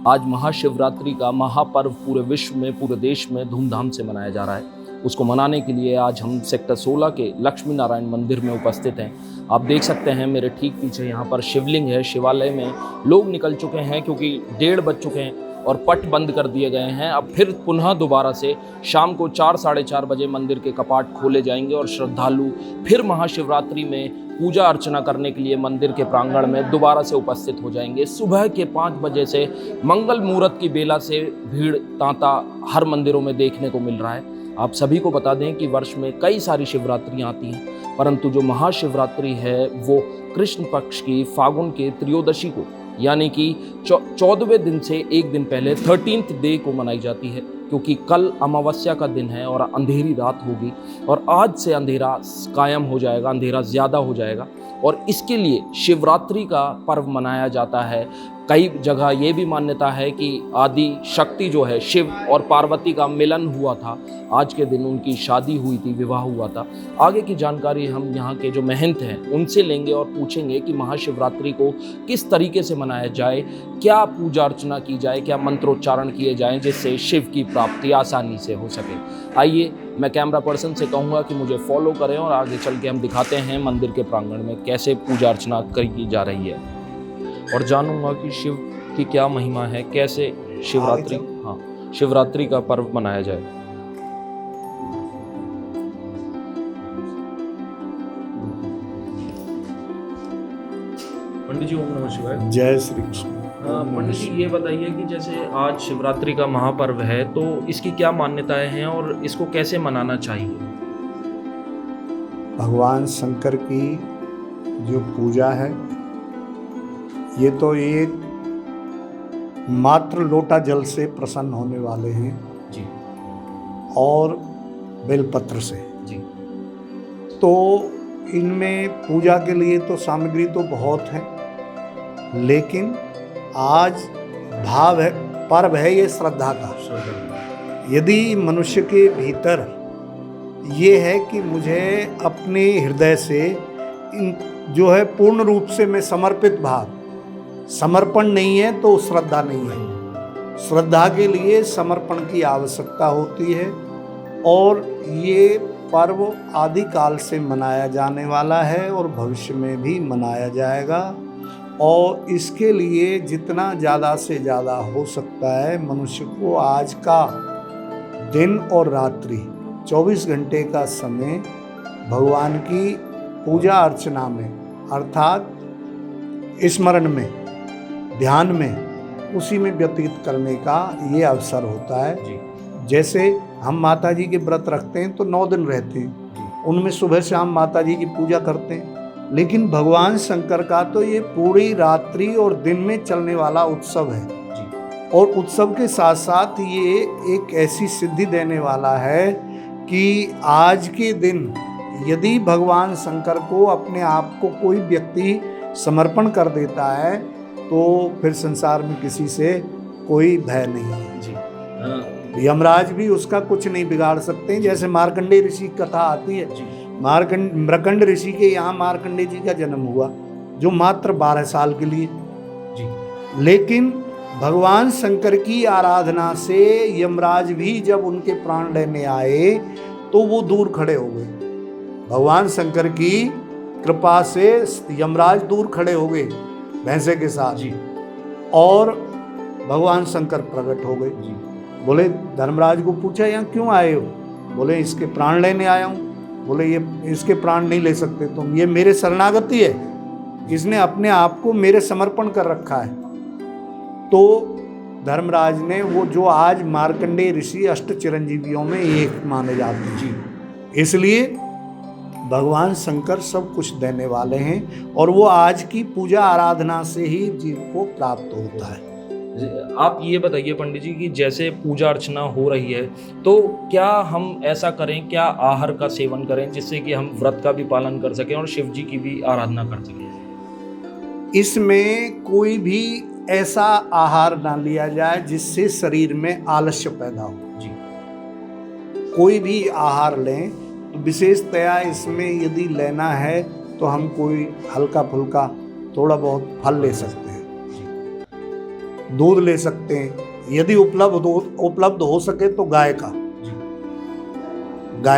आज महाशिवरात्रि का महापर्व पूरे विश्व में, पूरे देश में धूमधाम से मनाया जा रहा है। उसको मनाने के लिए आज हम सेक्टर 16 के लक्ष्मी नारायण मंदिर में उपस्थित हैं। आप देख सकते हैं मेरे ठीक पीछे यहाँ पर शिवलिंग है। शिवालय में लोग निकल चुके हैं क्योंकि 1:30 बज चुके हैं और पट बंद कर दिए गए हैं। अब फिर पुनः दोबारा से शाम को 4 साढ़े 4 बजे मंदिर के कपाट खोले जाएंगे और श्रद्धालु फिर महाशिवरात्रि में पूजा अर्चना करने के लिए मंदिर के प्रांगण में दोबारा से उपस्थित हो जाएंगे। सुबह के 5 बजे से मंगल मुहूर्त की बेला से भीड़ तांता हर मंदिरों में देखने को मिल रहा है। आप सभी को बता दें कि वर्ष में कई सारी शिवरात्रियाँ आती हैं, परंतु जो महाशिवरात्रि है वो कृष्ण पक्ष की फागुन के त्रयोदशी को, यानी कि 14वें दिन से एक दिन पहले 13th डे को मनाई जाती है, क्योंकि कल अमावस्या का दिन है और अंधेरी रात होगी और आज से अंधेरा कायम हो जाएगा, अंधेरा ज़्यादा हो जाएगा और इसके लिए शिवरात्रि का पर्व मनाया जाता है। कई जगह ये भी मान्यता है कि आदि शक्ति जो है शिव और पार्वती का मिलन हुआ था, आज के दिन उनकी शादी हुई थी, विवाह हुआ था। आगे की जानकारी हम यहाँ के जो महंत हैं उनसे लेंगे और पूछेंगे कि महाशिवरात्रि को किस तरीके से मनाया जाए, क्या पूजा अर्चना की जाए, क्या मंत्रोच्चारण किए जाएं जिससे शिव की प्राप्ति आसानी से हो सके। आइए, मैं कैमरा पर्सन से कहूँगा कि मुझे फॉलो करें और आगे चल के हम दिखाते हैं मंदिर के प्रांगण में कैसे पूजा अर्चना की जा रही है और जानूंगा कि शिव की क्या महिमा है, कैसे शिवरात्रि का पर्व मनाया जाए। पंडित जी, ओम नमः शिवाय। जय श्री कृष्ण। पंडित जी, ये बताइए कि जैसे आज शिवरात्रि का महापर्व है तो इसकी क्या मान्यताएं हैं और इसको कैसे मनाना चाहिए? भगवान शंकर की जो पूजा है ये तो एक मात्र लोटा जल से प्रसन्न होने वाले हैं जी, और बेलपत्र से जी, तो इनमें पूजा के लिए तो सामग्री तो बहुत है, लेकिन आज भाव है, पर्व है ये श्रद्धा का। यदि मनुष्य के भीतर ये है कि मुझे अपने हृदय से इन जो है पूर्ण रूप से मैं समर्पित भाव, समर्पण नहीं है तो श्रद्धा नहीं है। श्रद्धा के लिए समर्पण की आवश्यकता होती है और ये पर्व आदिकाल से मनाया जाने वाला है और भविष्य में भी मनाया जाएगा। और इसके लिए जितना ज़्यादा से ज़्यादा हो सकता है मनुष्य को आज का दिन और रात्रि 24 घंटे का समय भगवान की पूजा अर्चना में, अर्थात स्मरण में, ध्यान में, उसी में व्यतीत करने का ये अवसर होता है जी। जैसे हम माता जी के व्रत रखते हैं तो 9 दिन रहते हैं, उनमें सुबह शाम माता जी की पूजा करते हैं, लेकिन भगवान शंकर का तो ये पूरी रात्रि और दिन में चलने वाला उत्सव है जी। और उत्सव के साथ साथ ये एक ऐसी सिद्धि देने वाला है कि आज के दिन यदि भगवान शंकर को अपने आप को कोई व्यक्ति समर्पण कर देता है तो फिर संसार में किसी से कोई भय नहीं है जी। यमराज भी उसका कुछ नहीं बिगाड़ सकते। जैसे मार्कंडेय ऋषि की कथा आती है, मृकंड ऋषि के यहाँ मार्कंडेय जी का जन्म हुआ जो मात्र 12 साल के लिए जी, लेकिन भगवान शंकर की आराधना से यमराज भी जब उनके प्राण लेने आए तो वो दूर खड़े हो गए। भगवान शंकर की कृपा से यमराज दूर खड़े हो गए भैंसे के साथ जी, और भगवान शंकर प्रकट हो गए जी। बोले, धर्मराज को पूछा यहाँ क्यों आए हो? बोले, इसके प्राण लेने आया हूँ। बोले, ये इसके प्राण नहीं ले सकते तुम, ये मेरे शरणागति है, इसने अपने आप को मेरे समर्पण कर रखा है। तो धर्मराज ने वो जो आज मार्कंडेय ऋषि अष्ट चिरंजीवियों में एक माने जाते हैं जी, इसलिए भगवान शंकर सब कुछ देने वाले हैं और वो आज की पूजा आराधना से ही जीव को प्राप्त होता है। आप ये बताइए पंडित जी कि जैसे पूजा अर्चना हो रही है तो क्या हम ऐसा करें, क्या आहार का सेवन करें जिससे कि हम व्रत का भी पालन कर सकें और शिव जी की भी आराधना कर सकें? इसमें कोई भी ऐसा आहार ना लिया जाए जिससे शरीर में आलस्य पैदा हो जी। कोई भी आहार लें तो विशेषतया इसमें यदि लेना है तो हम कोई हल्का फुल्का थोड़ा बहुत फल ले सकते हैं। दूध ले सकते हैं, यदि उपलब्ध हो सके तो गाय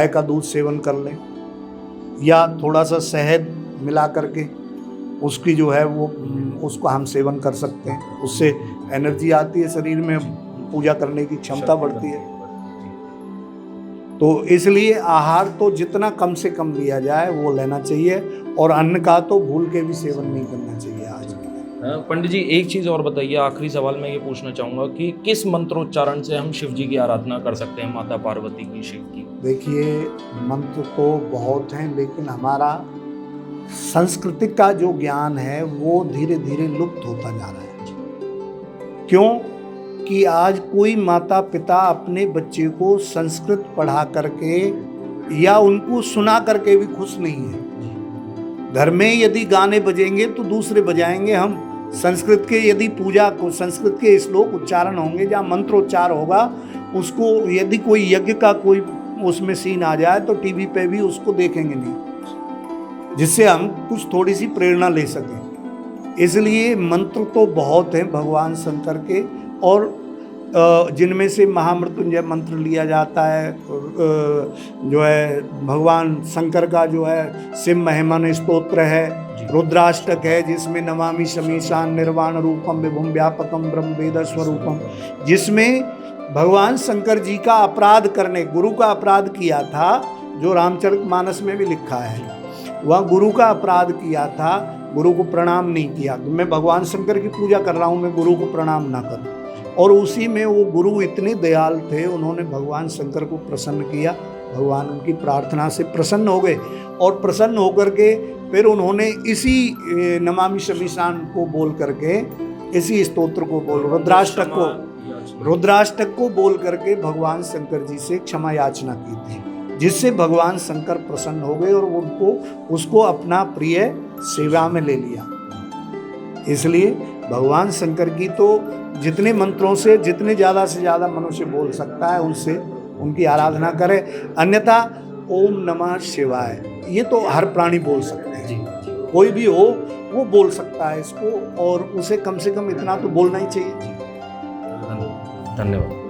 का दूध सेवन कर लें, या थोड़ा सा शहद मिला करके उसकी जो है वो उसको हम सेवन कर सकते हैं। उससे एनर्जी आती है शरीर में, पूजा करने की क्षमता बढ़ती है। तो इसलिए आहार तो जितना कम से कम लिया जाए वो लेना चाहिए, और अन्न का तो भूल के भी सेवन नहीं करना चाहिए आज के दिन। पंडित जी एक चीज़ और बताइए, आखिरी सवाल मैं ये पूछना चाहूँगा कि किस मंत्रोच्चारण से हम शिव जी की आराधना कर सकते हैं, माता पार्वती की, शिव की? देखिए मंत्र तो बहुत हैं, लेकिन हमारा सांस्कृतिक का जो ज्ञान है वो धीरे धीरे लुप्त होता जा रहा है। क्यों कि आज कोई माता पिता अपने बच्चे को संस्कृत पढ़ा करके या उनको सुना करके भी खुश नहीं है। घर में यदि गाने बजेंगे तो दूसरे बजाएंगे, हम संस्कृत के यदि पूजा को संस्कृत के श्लोक उच्चारण होंगे, जहाँ मंत्रोच्चार होगा, उसको यदि कोई यज्ञ का कोई उसमें सीन आ जाए तो टीवी पे भी उसको देखेंगे नहीं, जिससे हम कुछ थोड़ी सी प्रेरणा ले सकें। इसलिए मंत्र तो बहुत हैं भगवान शंकर के, और जिनमें से महामृत्युंजय मंत्र लिया जाता है, जो है भगवान शंकर का जो है शिव महिमन स्तोत्र है, रुद्राष्टक है जिसमें नमामि शमीशान निर्वाण रूपम विभुम व्यापकम ब्रह्म वेद स्वरूपम, जिसमें भगवान शंकर जी का अपराध करने, गुरु का अपराध किया था, जो रामचरितमानस में भी लिखा है। वह गुरु का अपराध किया था, गुरु को प्रणाम नहीं किया। मैं भगवान शंकर की पूजा कर रहा हूँ, मैं गुरु को प्रणाम ना करूँ। और उसी में वो गुरु इतने दयाल थे, उन्होंने भगवान शंकर को प्रसन्न किया, भगवान उनकी प्रार्थना से प्रसन्न हो गए, और प्रसन्न होकर के फिर उन्होंने इसी नमामि शमीशान को बोल करके, इसी स्तोत्र को रुद्राष्टक को बोल करके भगवान शंकर जी से क्षमा याचना की थी, जिससे भगवान शंकर प्रसन्न हो गए और उसको अपना प्रिय सेवा में ले लिया। इसलिए भगवान शंकर की तो जितने मंत्रों से जितने ज़्यादा से ज़्यादा मनुष्य बोल सकता है उनसे उनकी आराधना करे। अन्यथा ओम नमः शिवाय ये तो हर प्राणी बोल सकते हैं, कोई भी हो वो बोल सकता है इसको, और उसे कम से कम इतना तो बोलना ही चाहिए। धन्यवाद।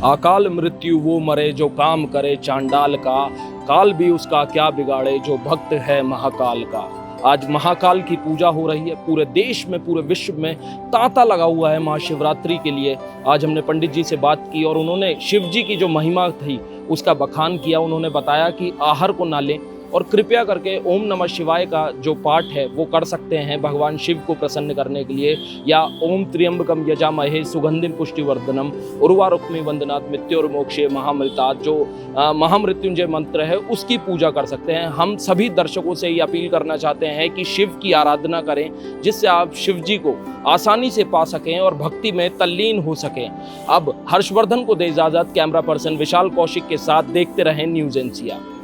अकाल मृत्यु वो मरे जो काम करे चांडाल का, काल भी उसका क्या बिगाड़े जो भक्त है महाकाल का। आज महाकाल की पूजा हो रही है, पूरे देश में पूरे विश्व में तांता लगा हुआ है महाशिवरात्रि के लिए। आज हमने पंडित जी से बात की और उन्होंने शिव जी की जो महिमा थी उसका बखान किया। उन्होंने बताया कि आहार को ना लें और कृपया करके ओम नमः शिवाय का जो पाठ है वो कर सकते हैं भगवान शिव को प्रसन्न करने के लिए, या ओम त्र्यंबकम यजामहे सुगंधिम पुष्टिवर्धनम उर्वारुक्मी वंदनात् मृत्युर्मोक्षे महामृतात्, जो महामृत्युंजय मंत्र है उसकी पूजा कर सकते हैं। हम सभी दर्शकों से ये अपील करना चाहते हैं कि शिव की आराधना करें, जिससे आप शिव जी को आसानी से पा सकें और भक्ति में तल्लीन हो सकें। अब हर्षवर्धन को दे इजाज़त। कैमरा पर्सन विशाल कौशिक के साथ देखते रहें न्यूज़ एनसीआर।